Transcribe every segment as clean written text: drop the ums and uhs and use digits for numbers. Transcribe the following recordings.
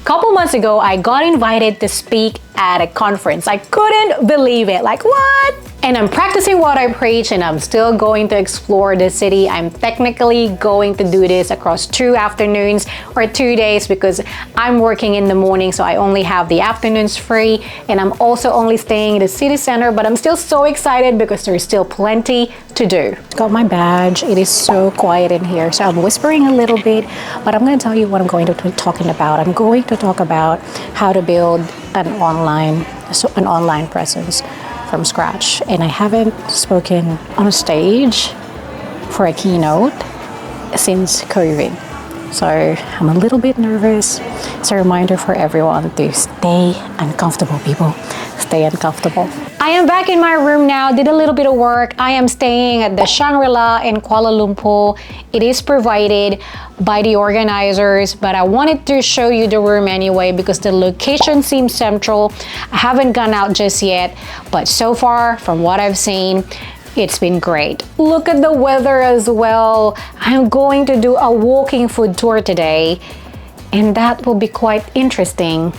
couple months ago, I got invited to speak at a conference. I couldn't believe it. Like, what? And I'm practicing what I preach, and I'm still going to explore the city. I'm technically going to do this across 2 afternoons or 2 days because I'm working in the morning, so I only have the afternoons free. And I'm also only staying in the city center, but I'm still so excited because there's still plenty to do. Got my badge. It is so quiet in here, so I'm whispering a little bit, but I'm going to tell you what I'm going to be talking about. I'm going to talk about how to build an online presence from scratch. And I haven't spoken on a stage for a keynote since COVID. So I'm a little bit nervous. It's a reminder for everyone to stay uncomfortable, people. Stay uncomfortable. I am back in my room now, did a little bit of work. I am staying at the Shangri-La in Kuala Lumpur. It is provided by the organizers, but I wanted to show you the room anyway because the location seems central. I haven't gone out just yet, but so far from what I've seen, it's been great. Look at the weather as well. I'm going to do a walking food tour today, and that will be quite interesting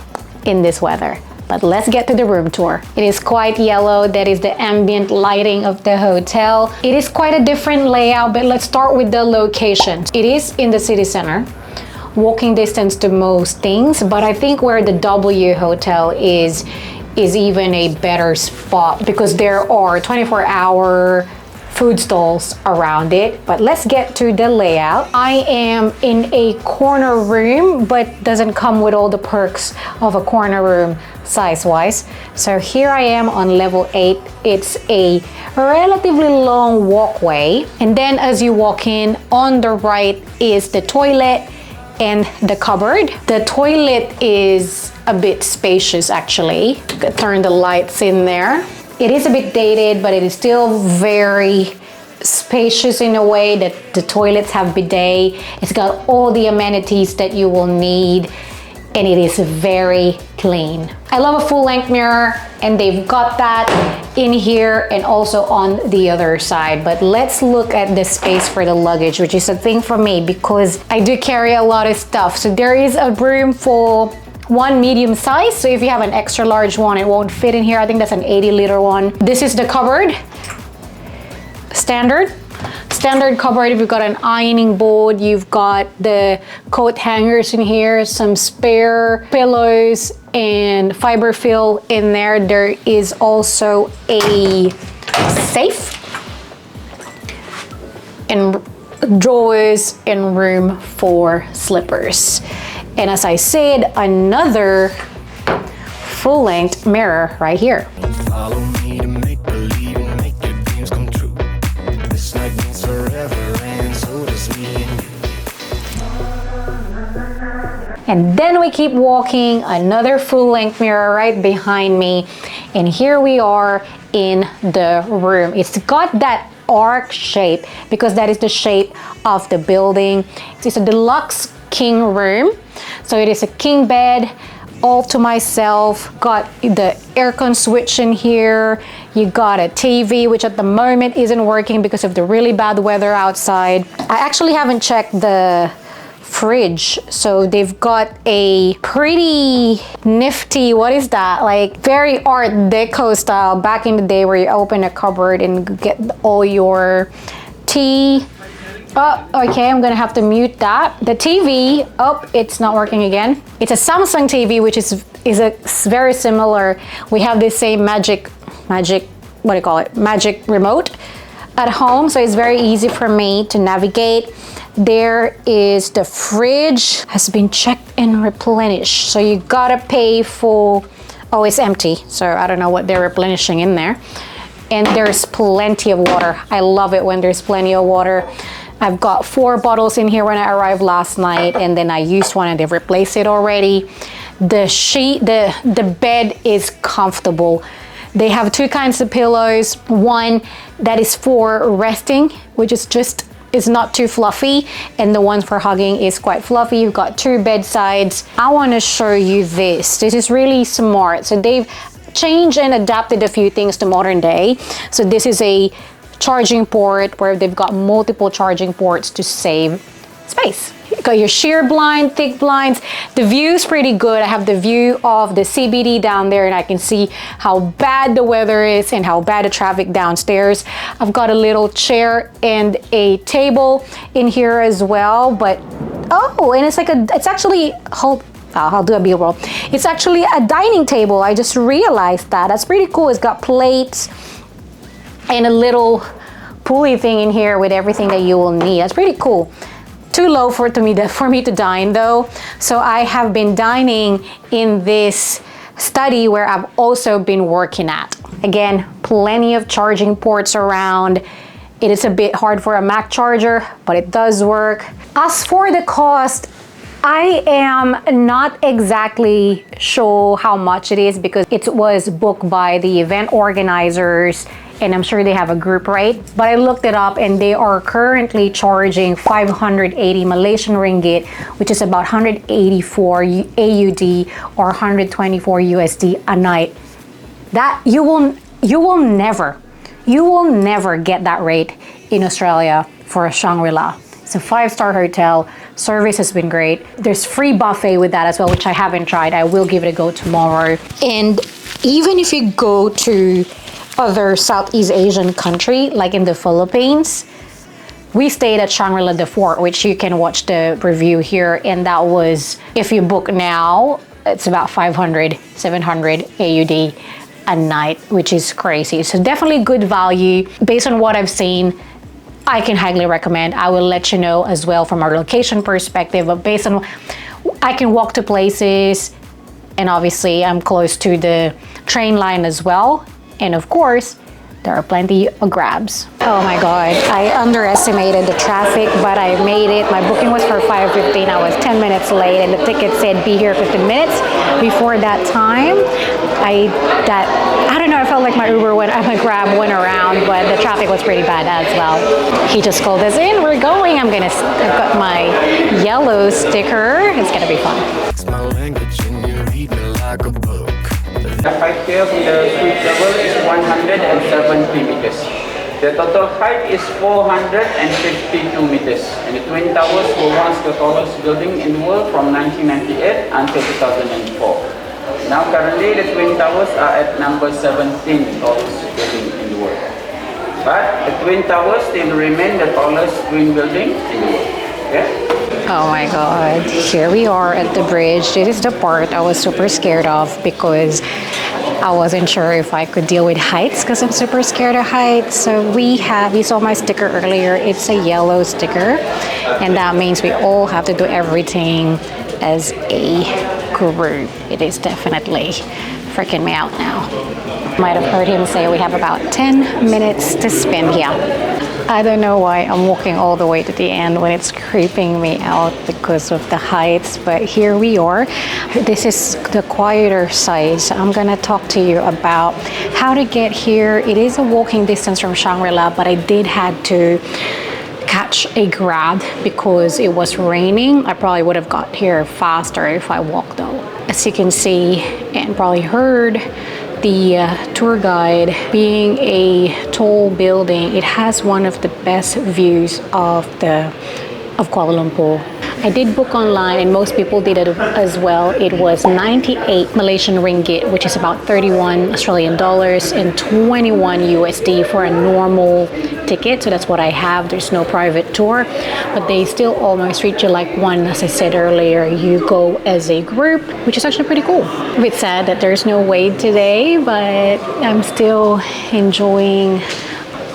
in this weather. But let's get to the room tour. It is quite yellow. That is the ambient lighting of the hotel. It is quite a different layout, but let's start with the location. It is in the city center, walking distance to most things, but I think where the W Hotel is even a better spot because there are 24-hour food stalls around it. But let's get to the layout. I am in a corner room, but doesn't come with all the perks of a corner room size-wise. So here I am on level 8. It's a relatively long walkway. And then as you walk in, on the right is the toilet and the cupboard. The toilet is a bit spacious actually. Turn the lights in there. It is a bit dated, but it is still very spacious in a way that the toilets have bidet. It's got all the amenities that you will need, and it is very clean. I love a full-length mirror, and they've got that in here and also on the other side. But let's look at the space for the luggage, which is a thing for me because I do carry a lot of stuff. So there is a room for one medium size, so if you have an extra large one, it won't fit in here. I think that's an 80-liter one. This is the cupboard. Standard cupboard. You've got an ironing board, you've got the coat hangers in here, some spare pillows and fiber fill in there. There is also a safe and drawers and room for slippers. And as I said, another full-length mirror right here. Follow me to make believe and make your dreams come true. This night means forever, and so does me and you. And then we keep walking, another full-length mirror right behind me. And here we are in the room. It's got that arc shape because that is the shape of the building. It's a deluxe king room. So it is a king bed, all to myself. Got the aircon switch in here. You got a TV, which at the moment isn't working because of the really bad weather outside. I actually haven't checked the fridge. So they've got a pretty nifty, what is that? Like very art deco style back in the day where you open a cupboard and get all your tea. Oh, okay, I'm gonna have to mute that. The TV, oh, it's not working again. It's a Samsung TV, which is very similar. We have this same magic, what do you call it? Magic remote at home, so it's very easy for me to navigate. There is the fridge, has been checked and replenished. So you gotta pay for, oh, it's empty. So I don't know what they're replenishing in there. And there's plenty of water. I love it when there's plenty of water. I've got 4 bottles in here when I arrived last night, and then I used one and they've replaced it already. The sheet, the bed is comfortable. They have 2 kinds of pillows. One that is for resting, which is not too fluffy, and the one for hugging is quite fluffy. You've got 2 bed sides. I want to show you this. This is really smart. So they've changed and adapted a few things to modern day. So this is a charging port where they've got multiple charging ports to save space. got your sheer blind, thick blinds. The view's pretty good. I have the view of the CBD down there, and I can see how bad the weather is and how bad the traffic downstairs. I've got a little chair and a table in here as well, but oh, and it's actually, I'll do a B-roll. It's actually a dining table. I just realized that. That's pretty cool. It's got plates and a little pulley thing in here with everything that you will need. That's pretty cool. Too low for me to dine though. So I have been dining in this study where I've also been working at. Again, plenty of charging ports around. It is a bit hard for a Mac charger, but it does work. As for the cost, I am not exactly sure how much it is because it was booked by the event organizers, and I'm sure they have a group rate. But I looked it up and they are currently charging 580 Malaysian ringgit, which is about 184 AUD or 124 USD a night. That you will never get that rate in Australia for a Shangri-La. It's a 5-star hotel. Service has been great. There's free buffet with that as well, which I haven't tried. I will give it a go tomorrow. And even if you go to other Southeast Asian country, like in the Philippines, we stayed at Shangri-La the Fort, which you can watch the review here. And that was, if you book now, it's about 500, 700 AUD a night, which is crazy. So definitely good value. Based on what I've seen, I can highly recommend. I will let you know as well from our location perspective, but based on, I can walk to places, and obviously I'm close to the train line as well. And of course, there are plenty of grabs. Oh my God, I underestimated the traffic, but I made it. My booking was for 5:15. I was 10 minutes late, and the ticket said be here 15 minutes before that time. I don't know, I felt like my Grab went around, but the traffic was pretty bad as well. He just called us in, we're going. I've got my yellow sticker. It's gonna be fun. It's my language and you read me like a book. The height here from the suite level is 170 meters. The total height is 452 meters. And the Twin Towers were once the tallest building in the world from 1998 until 2004. Now currently the Twin Towers are at number 17 tallest building in the world. But the Twin Towers still remain the tallest twin building in the world. Yeah? Oh my God, here we are at the bridge. This is the part I was super scared of because I wasn't sure if I could deal with heights because I'm super scared of heights. So you saw my sticker earlier, it's a yellow sticker. And that means we all have to do everything as a group. It is definitely freaking me out now. Might have heard him say we have about 10 minutes to spend here. I don't know why I'm walking all the way to the end when it's creeping me out because of the heights, but here we are. This is the quieter side, so I'm gonna talk to you about how to get here. It is a walking distance from Shangri-La, but I did have to catch a Grab because it was raining. I probably would have got here faster if I walked though. As you can see and probably heard, the tour guide, being a tall building, it has one of the best views of Kuala Lumpur. I did book online and most people did it as well. It was 98 Malaysian ringgit, which is about 31 Australian dollars and 21 USD for a normal ticket. So that's what I have. There's no private tour, but they still almost treat you like one. As I said earlier, you go as a group, which is actually pretty cool. A bit sad that there's no wait today, but I'm still enjoying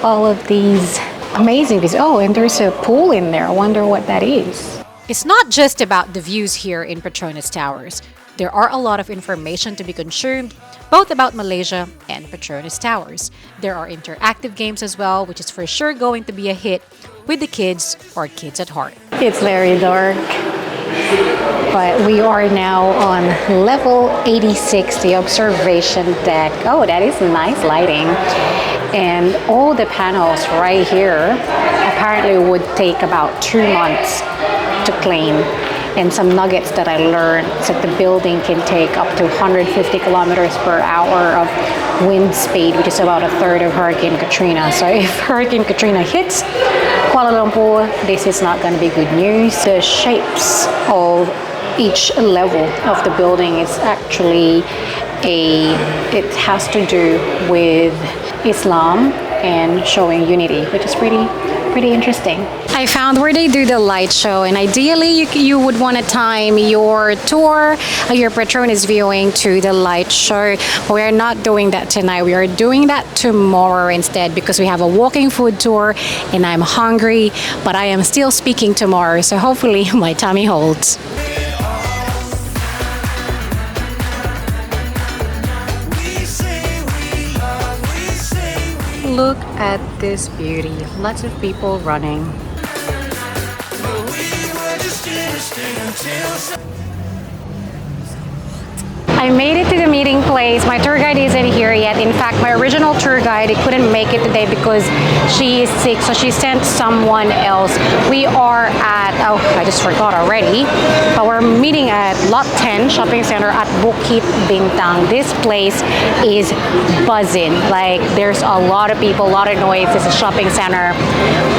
all of these amazing views. Oh, and there's a pool in there. I wonder what that is. It's not just about the views here in Petronas Towers. There are a lot of information to be consumed, both about Malaysia and Petronas Towers. There are interactive games as well, which is for sure going to be a hit with the kids or kids at heart. It's very dark, but we are now on level 86, the observation deck. Oh, that is nice lighting. And all the panels right here apparently would take about 2 months to clean. And some nuggets that I learned is that the building can take up to 150 kilometers per hour of wind speed, which is about a third of Hurricane Katrina. So if Hurricane Katrina hits, Kuala Lumpur, this is not going to be good news. The shapes of each level of the building is actually it has to do with Islam and showing unity, which is pretty interesting. I found where they do the light show, and ideally you would want to time your tour, your Petronas viewing to the light show. But we are not doing that tonight. We are doing that tomorrow instead because we have a walking food tour and I'm hungry, but I am still speaking tomorrow, so hopefully my tummy holds. Look at this beauty. Lots of people running. I made it to the meeting place. My tour guide isn't here yet. In fact, my original tour guide couldn't make it today because she is sick, so she sent someone else. We are at, oh, I just forgot already, but we're meeting at Lot 10 Shopping Center at Bukit Bintang. This place is buzzing. Like, there's a lot of people, a lot of noise. It's a shopping center.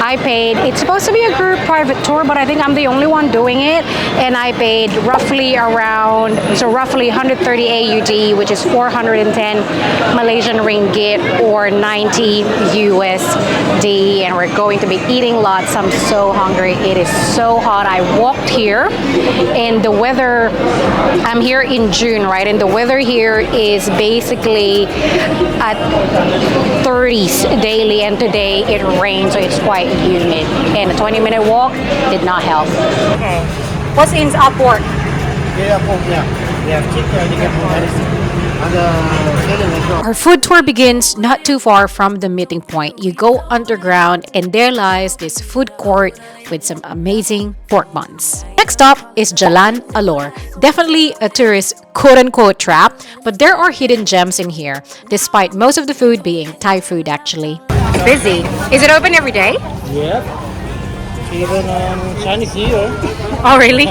I paid, it's supposed to be a group private tour, but I think I'm the only one doing it, and I paid roughly 130 AUD, which is 410 Malaysian ringgit or 90 USD, and we're going to be eating lots. I'm so hungry. It is so hot. I walked here, and the weather, I'm here in June, right? And the weather here is basically at 30s daily, and today it rained, so it's quite humid. And a 20-minute walk did not help. Okay. What's in Upwork? Our food tour begins not too far from the meeting point. You go underground and there lies this food court with some amazing pork buns. Next up is Jalon Alor. Definitely a tourist quote-unquote trap, but there are hidden gems in here, despite most of the food being Thai food actually. Busy. Is it open every day? Yep. Even Chinese New Year. Oh, really?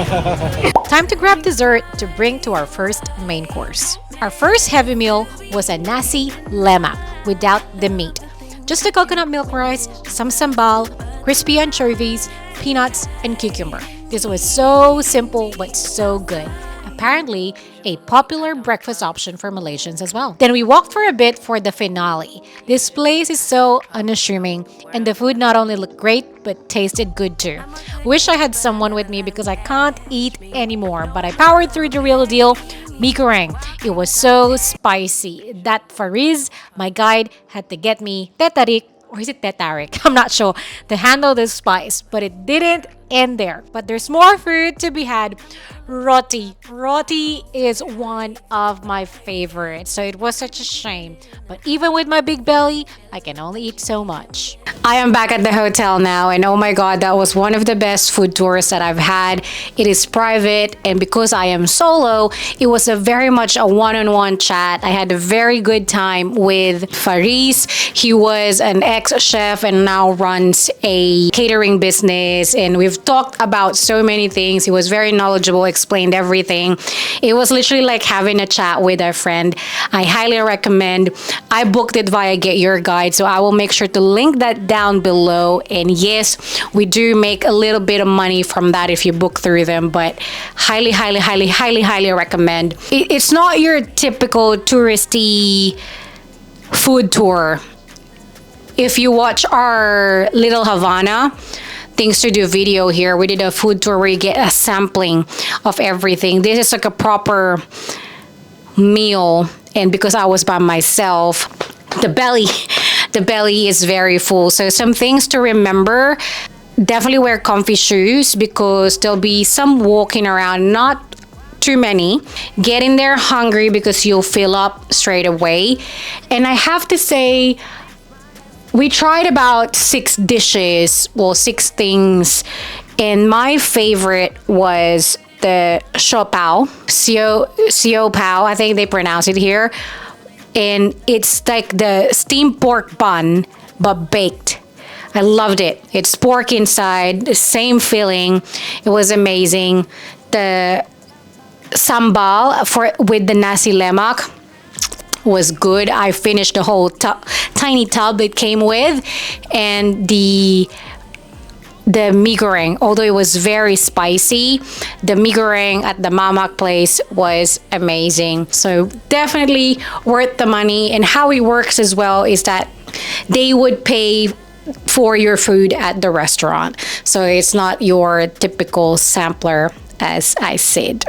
Time to grab dessert to bring to our first main course. Our first heavy meal was a nasi lemak without the meat. Just a coconut milk rice, some sambal, crispy anchovies, peanuts, and cucumber. This was so simple but so good. Apparently, a popular breakfast option for Malaysians as well. Then we walked for a bit for the finale. This place is so unassuming, and the food not only looked great, but tasted good too. Wish I had someone with me because I can't eat anymore, but I powered through the real deal, mee goreng. It was so spicy. That Fariz, my guide, had to get me tetarik, or is it tetarik? I'm not sure, to handle the spice, but it didn't end there. But there's more food to be had. Roti. Roti is one of my favorites, so it was such a shame. But even with my big belly, I can only eat so much. I am back at the hotel now, and oh my god, that was one of the best food tours that I've had. It is private, and because I am solo, it was very much a one-on-one chat. I had a very good time with Fariz. He was an ex-chef and now runs a catering business, and we've talked about so many things. He was very knowledgeable, explained everything. It was literally like having a chat with a friend. I highly recommend. I booked it via Get Your Guide, so I will make sure to link that down below. And yes, we do make a little bit of money from that if you book through them, but highly recommend. It's not your typical touristy food tour. If you watch our Little Havana things to do video here, we did a food tour where you get a sampling of everything. This is like a proper meal, and because I was by myself, the belly is very full. So some things to remember: definitely wear comfy shoes because there'll be some walking around, not too many. Get in there hungry because you'll fill up straight away. And I have to say, we tried about 6 dishes, well, 6 things, and my favorite was the sio pao, I think they pronounce it here, and it's like the steamed pork bun but baked. I loved it. It's pork inside, the same filling. It was amazing. The sambal with the nasi lemak was good. I finished the whole tiny tub it came with, and the the mee goreng, although it was very spicy, the mee goreng at the mamak place was amazing. So definitely worth the money. And how it works as well is that they would pay for your food at the restaurant. So it's not your typical sampler, as I said.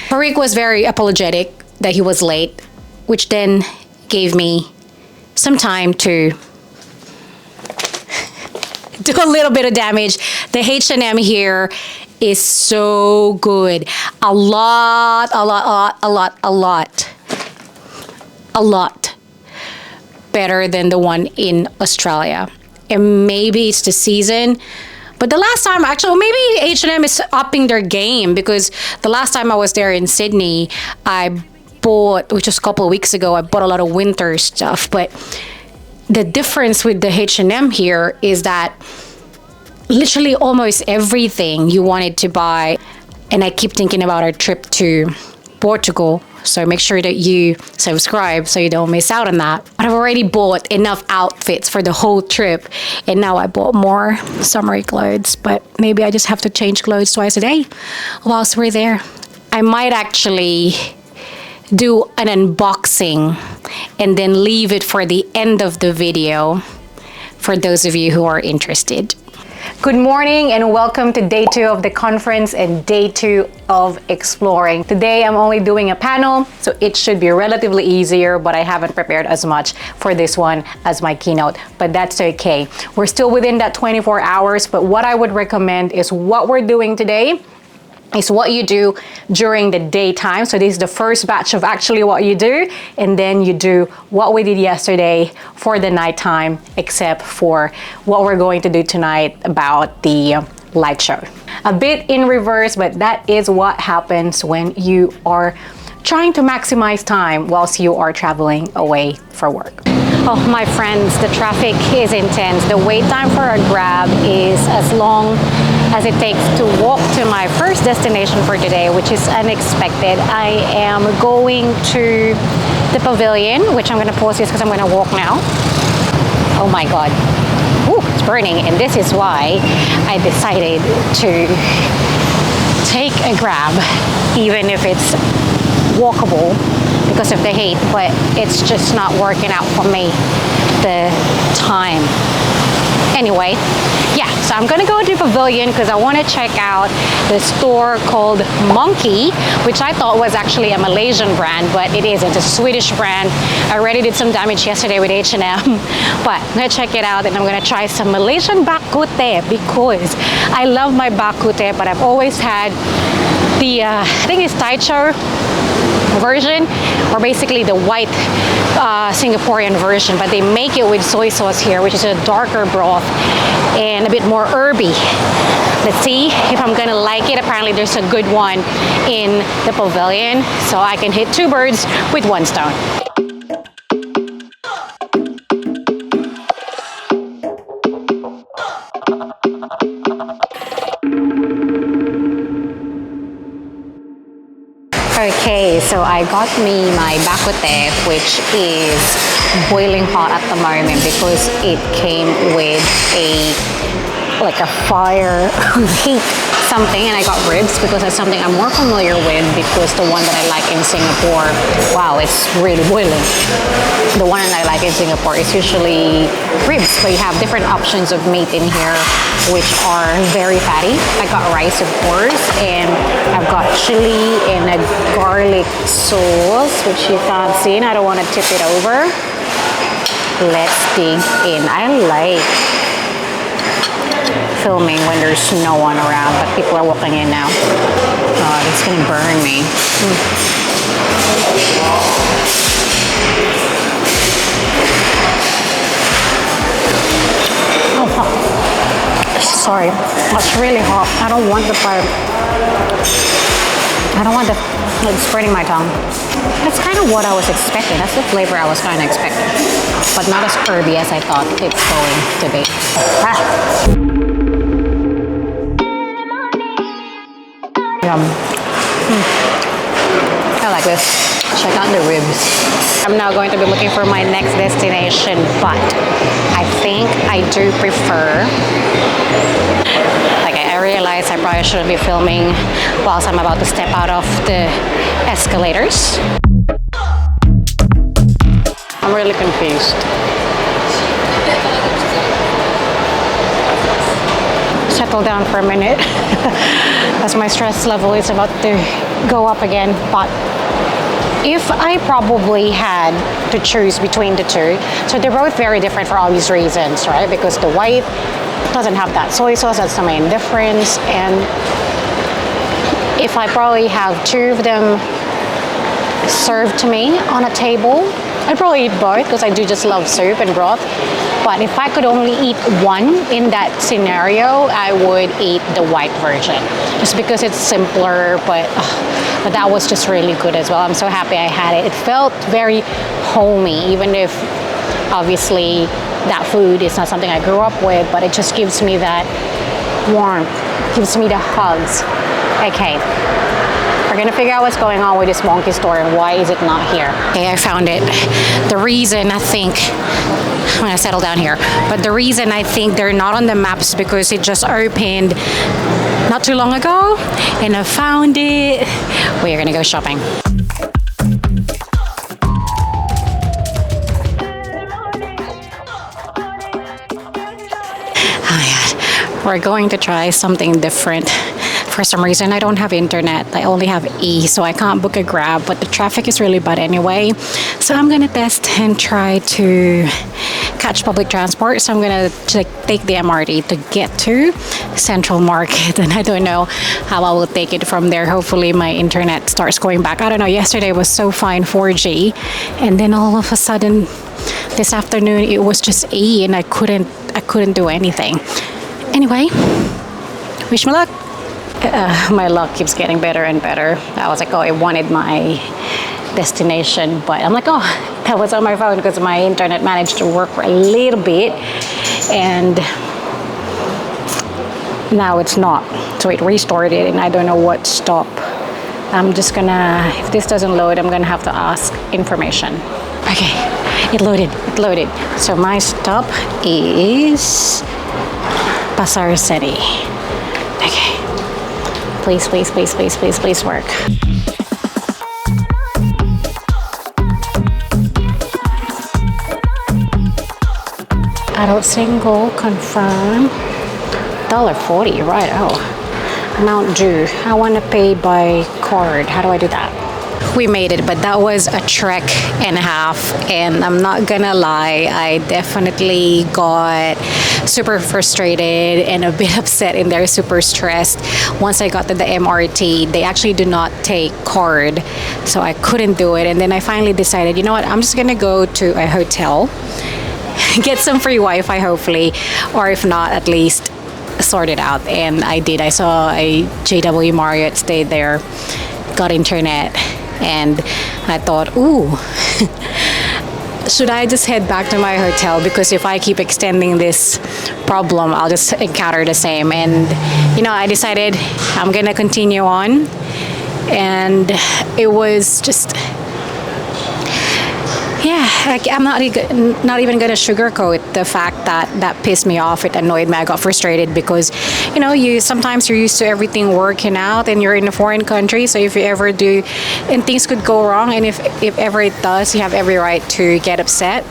Tariq was very apologetic that he was late, which then gave me some time to do a little bit of damage. The H&M here is so good. A lot better than the one in Australia. And maybe it's the season, but the last time, actually, maybe H&M is upping their game, because the last time I was there in Sydney, I bought, which was a couple of weeks ago, I bought a lot of winter stuff. But the difference with the H&M here is that literally almost everything you wanted to buy. And I keep thinking about our trip to Portugal, so make sure that you subscribe so you don't miss out on that. But I've already bought enough outfits for the whole trip, and now I bought more summery clothes, but maybe I just have to change clothes twice a day whilst we're there. I might actually do an unboxing and then leave it for the end of the video for those of you who are interested. Good morning and welcome to day 2 of the conference and day 2 of exploring. Today I'm only doing a panel, so it should be relatively easier, but I haven't prepared as much for this one as my keynote, but that's okay. We're still within that 24 hours, but what I would recommend is what we're doing today is what you do during the daytime. So this is the first batch of actually what you do, and then you do what we did yesterday for the nighttime, except for what we're going to do tonight about the light show. A bit in reverse, but that is what happens when you are trying to maximize time whilst you are traveling away for work. Oh, my friends, the traffic is intense. The wait time for a Grab is as long as it takes to walk to my first destination for today, which is unexpected. I am going to the Pavilion, which I'm going to pause this because I'm going to walk now. Oh my God. Ooh, it's burning, and this is why I decided to take a Grab, even if it's walkable, because of the heat, but it's just not working out for me, the time. Anyway, yeah, so I'm gonna go to Pavilion because I want to check out the store called Monkey, which I thought was actually a Malaysian brand, but it isn't. It's a Swedish brand. I already did some damage yesterday with H&M, but I'm gonna check it out and I'm gonna try some Malaysian bak kut teh because I love my bak kut teh, but I've always had the, I think it's Taicho version, or basically the white Singaporean version, but they make it with soy sauce here, which is a darker broth and a bit more herby. Let's see if I'm gonna like it. Apparently there's a good one in the Pavilion, so I can hit 2 birds with 1 stone. Okay, so I got me my bak kut teh, which is boiling hot at the moment because it came with a fire heat something, and I got ribs because that's something I'm more familiar with, because the one that I like in Singapore, wow, it's really boiling. The one that I like in Singapore is usually ribs, but you have different options of meat in here which are very fatty. I got rice, of course, and I've got chili and a garlic sauce, which you can't see, and I don't want to tip it over. Let's dig in. I like filming when there's no one around, but people are walking in now. Oh, it's gonna burn me. Sorry, it's really hot. I don't want the fire. I don't want the, it's burning my tongue. That's kind of what I was expecting. That's the flavor I was kind of expecting, but not as herby as I thought it's going to be. Yum. I like this. Check out the ribs. I'm now going to be looking for my next destination, but I think I do prefer realized I probably shouldn't be filming whilst I'm about to step out of the escalators. I'm really confused. Settle down for a minute as my stress level is about to go up again. But if I probably had to choose between the two, so they're both very different for obvious reasons, right? Because the white doesn't have that soy sauce, that's the main difference. And if I probably have two of them served to me on a table, I'd probably eat both because I do just love soup and broth. But if I could only eat one in that scenario, I would eat the white version. Just because it's simpler, but that was just really good as well. I'm so happy I had it. It felt very homey, even if obviously that food is not something I grew up with, but it just gives me that warmth, gives me the hugs. Okay. We're gonna figure out what's going on with this monkey store and why is it not here. Okay, I found it. The reason I think, I'm gonna settle down here, but the reason I think they're not on the maps because it just opened not too long ago and I found it. We're gonna go shopping. Oh yeah, we're going to try something different. For some reason, I don't have internet. I only have E, so I can't book a Grab, but the traffic is really bad anyway. So I'm gonna test and try to catch public transport. So I'm gonna take the MRT to get to Central Market, and I don't know how I will take it from there. Hopefully my internet starts going back. I don't know, yesterday was so fine, 4G, and then all of a sudden this afternoon it was just E, and I couldn't do anything. Anyway, wish me luck. My luck keeps getting better and better. I was like, oh, I wanted my destination, but I'm like, oh, that was on my phone because my internet managed to work for a little bit and now it's not. So it restored it and I don't know what stop. I'm just gonna, if this doesn't load, I'm gonna have to ask information. Okay, it loaded. So my stop is Pasar City. Okay. Please work. Adult single, confirm. $1.40, right, oh. Amount due. I want to pay by card. How do I do that? We made it, but that was a trek and a half, and I'm not gonna lie, I definitely got super frustrated and a bit upset in there, super stressed. Once I got to the MRT, they actually do not take card, so I couldn't do it. And then I finally decided, you know what, I'm just gonna go to a hotel, get some free Wi-Fi hopefully, or if not, at least sort it out. And I did. I saw a JW Marriott, stayed there, got internet, and I thought, ooh, should I just head back to my hotel? Because if I keep extending this problem, I'll just encounter the same. And, you know, I decided I'm gonna continue on. And it was just, yeah, I'm not even gonna sugarcoat the fact that pissed me off. It annoyed me. I got frustrated because, you know, sometimes you're used to everything working out and you're in a foreign country. So if you ever do, and things could go wrong, and if ever it does, you have every right to get upset.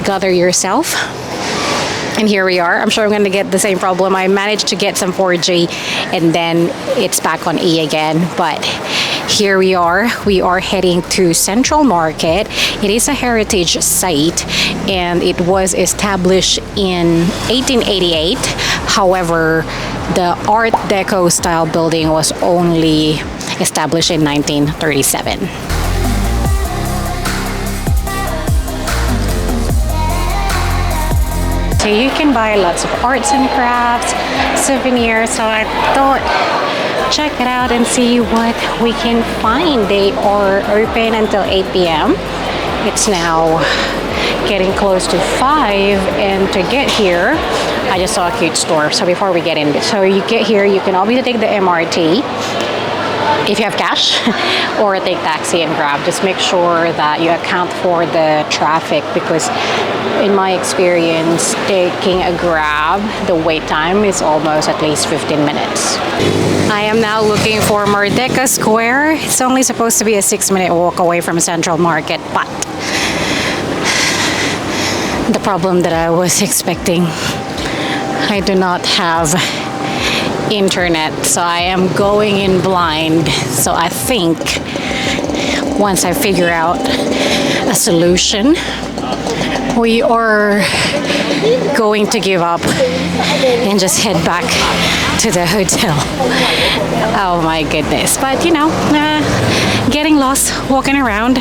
Gather yourself. And here we are. I'm sure I'm going to get the same problem. I managed to get some 4G and then it's back on E again. But here we are. We are heading to Central Market. It is a heritage site and it was established in 1888. However, the Art Deco style building was only established in 1937. So you can buy lots of arts and crafts, souvenirs. So I thought, check it out and see what we can find. They are open until 8 p.m. It's now getting close to 5, and to get here, I just saw a cute store. So before we get in, so you get here, you can obviously take the MRT. if you have cash or take taxi and grab, just make sure that you account for the traffic, because in my experience, taking a grab, the wait time is almost at least 15 minutes. I am now looking for Merdeka Square. It's only supposed to be a 6-minute walk away from Central Market, but the problem that I was expecting, I do not have internet, so I am going in blind. So I think once I figure out a solution, we are going to give up and just head back to the hotel. Oh my goodness. But you know, getting lost, walking around.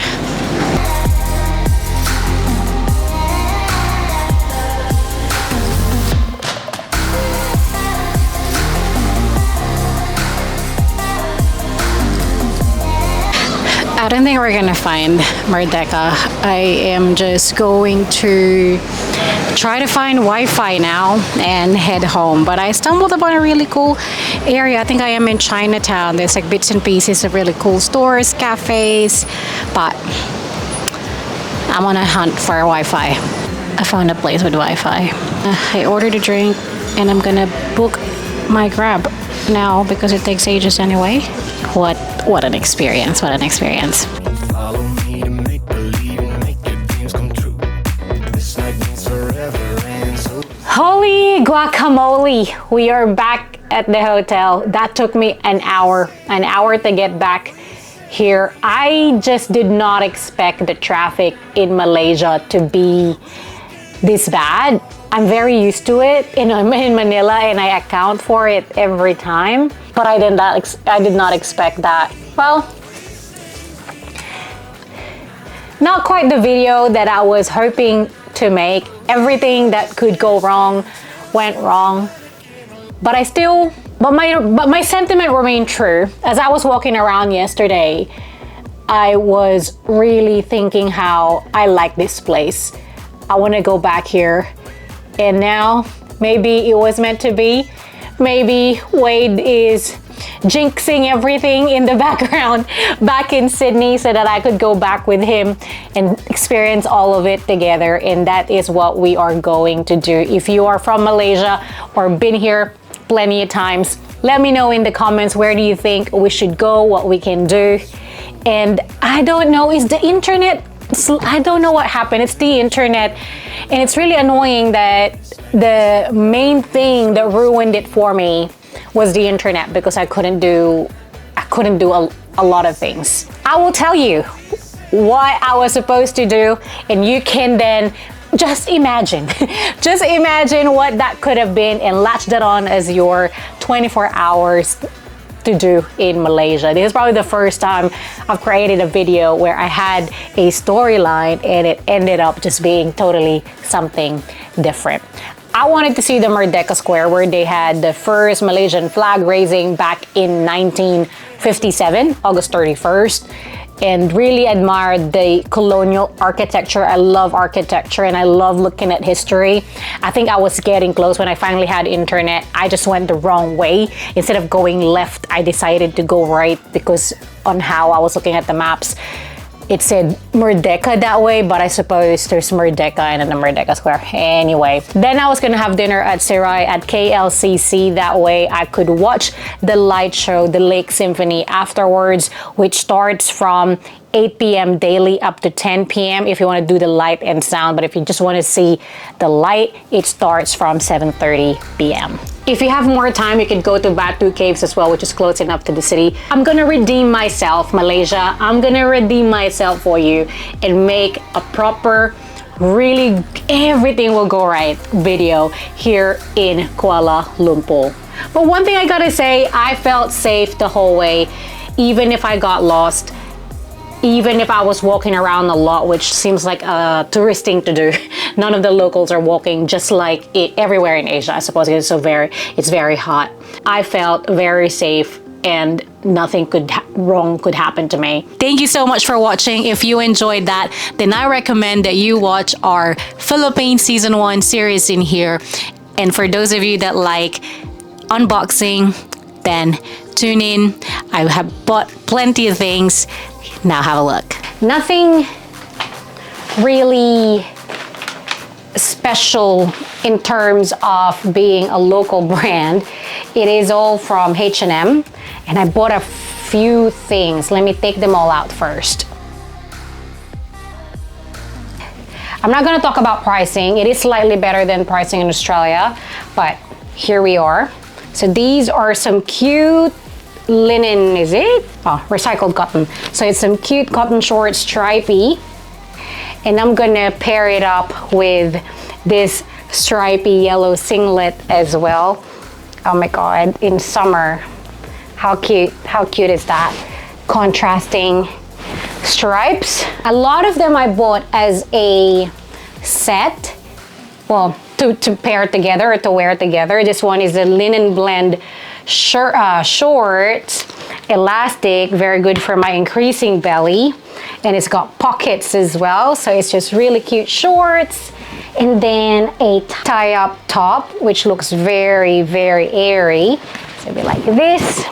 I don't think we're gonna find Merdeka. I am just going to try to find Wi-Fi now and head home. But I stumbled upon a really cool area. I think I am in Chinatown. There's like bits and pieces of really cool stores, cafes, but I'm on a hunt for Wi-Fi. I found a place with Wi-Fi. I ordered a drink and I'm gonna book my Grab now because it takes ages anyway. What an experience, what an experience. Follow me to make believe and make your dreams come true. This night means forever and so. Holy guacamole! We are back at the hotel. That took me an hour to get back here. I just did not expect the traffic in Malaysia to be this bad. I'm very used to it in Manila and I account for it every time, but I did not expect that. Well, not quite the video that I was hoping to make. Everything that could go wrong went wrong, but my sentiment remained true. As I was walking around yesterday, I was really thinking how I like this place. I want to go back here. And now, maybe it was meant to be. Maybe Wade is jinxing everything in the background back in Sydney so that I could go back with him and experience all of it together. And that is what we are going to do. If you are from Malaysia or been here plenty of times, let me know in the comments, where do you think we should go, what we can do. And I don't know, is the internet, I don't know what happened. It's the internet, and it's really annoying that the main thing that ruined it for me was the internet, because I couldn't do a lot of things. I will tell you what I was supposed to do, and you can then just imagine what that could have been and latch that on as your 24 hours to do in Malaysia. This is probably the first time I've created a video where I had a storyline and it ended up just being totally something different. I wanted to see the Merdeka Square, where they had the first Malaysian flag raising back in 1957, August 31st, and really admired the colonial architecture. I love architecture and I love looking at history. I think I was getting close when I finally had internet. I just went the wrong way. Instead of going left, I decided to go right, because on how I was looking at the maps, it said Merdeka that way, but I suppose there's Merdeka and then the Merdeka Square. Anyway, then I was gonna have dinner at Serai at KLCC. That way I could watch the light show, the Lake Symphony, afterwards, which starts from 8 p.m. daily up to 10 p.m. if you want to do the light and sound. But if you just want to see the light, it starts from 7:30 p.m. If you have more time, you can go to Batu Caves as well, which is close enough to the city. I'm gonna redeem myself, Malaysia. I'm gonna redeem myself for you and make a proper, really everything will go right video here in Kuala Lumpur. But one thing I gotta say, I felt safe the whole way, even if I got lost. Even if I was walking around a lot, which seems like a tourist thing to do. None of the locals are walking, just like everywhere in Asia, I suppose. It's very hot. I felt very safe and nothing wrong could happen to me. Thank you so much for watching. If you enjoyed that, then I recommend that you watch our Philippines Season 1 series in here. And for those of you that like unboxing, then tune in. I have bought plenty of things. Now have a look. Nothing really special in terms of being a local brand. It is all from H&M, and I bought a few things. Let me take them all out first. I'm not gonna talk about pricing. It is slightly better than pricing in Australia, but here we are. So these are some cute linen, is it? Oh, recycled cotton. So it's some cute cotton shorts, stripy. And I'm gonna pair it up with this stripy yellow singlet as well. Oh my God, in summer. How cute is that? Contrasting stripes. A lot of them I bought as a set. Well, to pair together or to wear together. This one is a linen blend shorts, elastic, very good for my increasing belly. And it's got pockets as well. So it's just really cute shorts. And then a tie-up top, which looks very, very airy. So it'll be like this.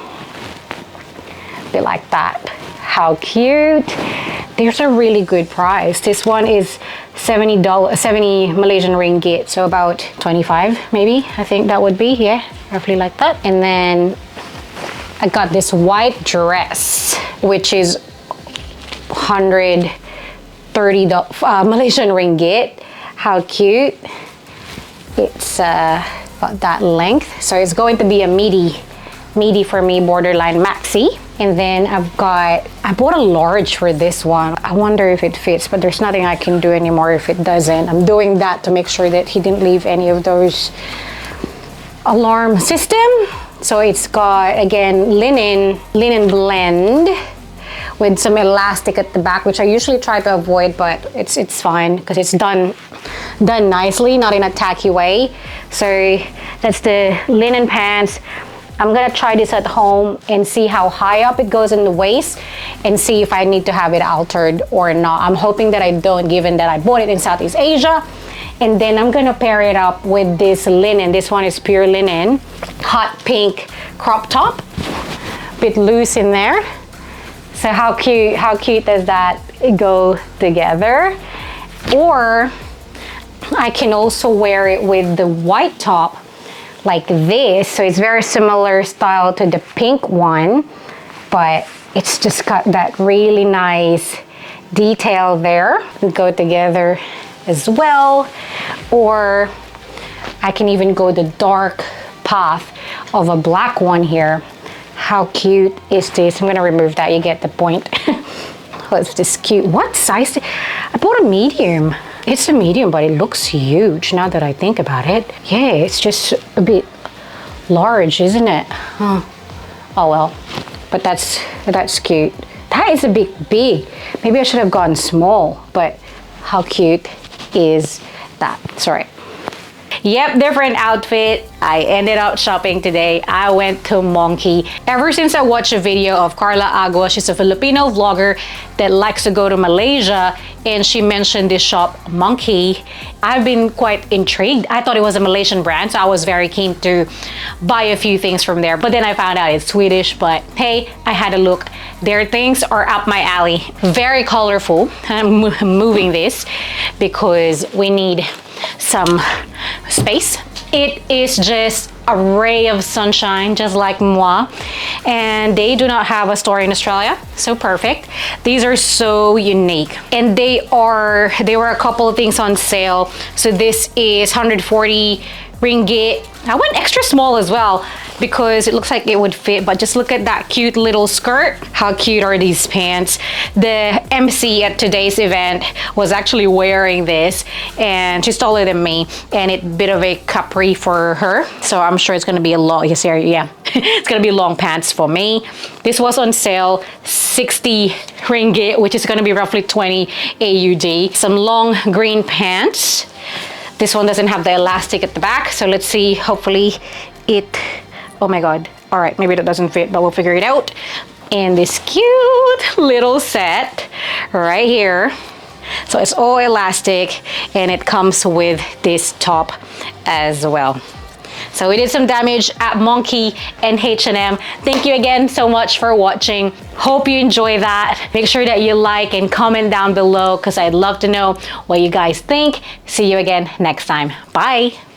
Be like that. How cute. There's a really good price. This one is $70 Malaysian ringgit, so about 25 maybe, I think that would be, yeah, roughly like that. And then I got this white dress, which is 130 Malaysian ringgit. How cute. It's about that length, so it's going to be a midi for me, borderline maxi. And then I bought a large for this one. I wonder if it fits, but there's nothing I can do anymore if it doesn't. I'm doing that to make sure that he didn't leave any of those alarm system. So it's got, again, linen blend with some elastic at the back, which I usually try to avoid, but it's fine because it's done nicely, not in a tacky way. So that's the linen pants. I'm gonna try this at home and see how high up it goes in the waist and see if I need to have it altered or not. I'm hoping that I don't, given that I bought it in Southeast Asia. And then I'm gonna pair it up with this linen. This one is pure linen, hot pink crop top, bit loose in there. So how cute does that go together? Or I can also wear it with the white top like this. So it's very similar style to the pink one, but it's just got that really nice detail there. Go together as well. Or I can even go the dark path of a black one here. How cute is this? I'm gonna remove that, you get the point. Oh, it's just cute. What size? I bought a medium. It's a medium, but it looks huge now that I think about it. Yeah, it's just a bit large, isn't it? Oh well, but that's cute. That is a bit big. Maybe I should have gone small, but how cute is that? Sorry. Yep, different outfit. I ended up shopping today. I went to Monkey. Ever since I watched a video of Carla Agua, she's a Filipino vlogger that likes to go to Malaysia, and she mentioned this shop, Monkey. I've been quite intrigued. I thought it was a Malaysian brand, so I was very keen to buy a few things from there. But then I found out it's Swedish, but hey, I had a look. Their things are up my alley. Very colorful. I'm moving this because we need some space. It is just a ray of sunshine, just like moi, and they do not have a store in Australia, so perfect. These are so unique, and they were a couple of things on sale. So this is 140 ringgit. I went extra small as well because it looks like it would fit, but just look at that cute little skirt. How cute are these pants? The MC at today's event was actually wearing this, and she's taller than me, and it's a bit of a capri for her, so I'm sure it's gonna be a long, yeah, it's gonna be long pants for me. This was on sale, 60 ringgit, which is gonna be roughly 20 AUD. Some long green pants. This one doesn't have the elastic at the back, so let's see, hopefully it, oh my God. All right, maybe that doesn't fit, but we'll figure it out. And this cute little set right here. So it's all elastic, and it comes with this top as well. So we did some damage at Monkey and H&M. Thank you again so much for watching. Hope you enjoy that. Make sure that you like and comment down below because I'd love to know what you guys think. See you again next time. Bye.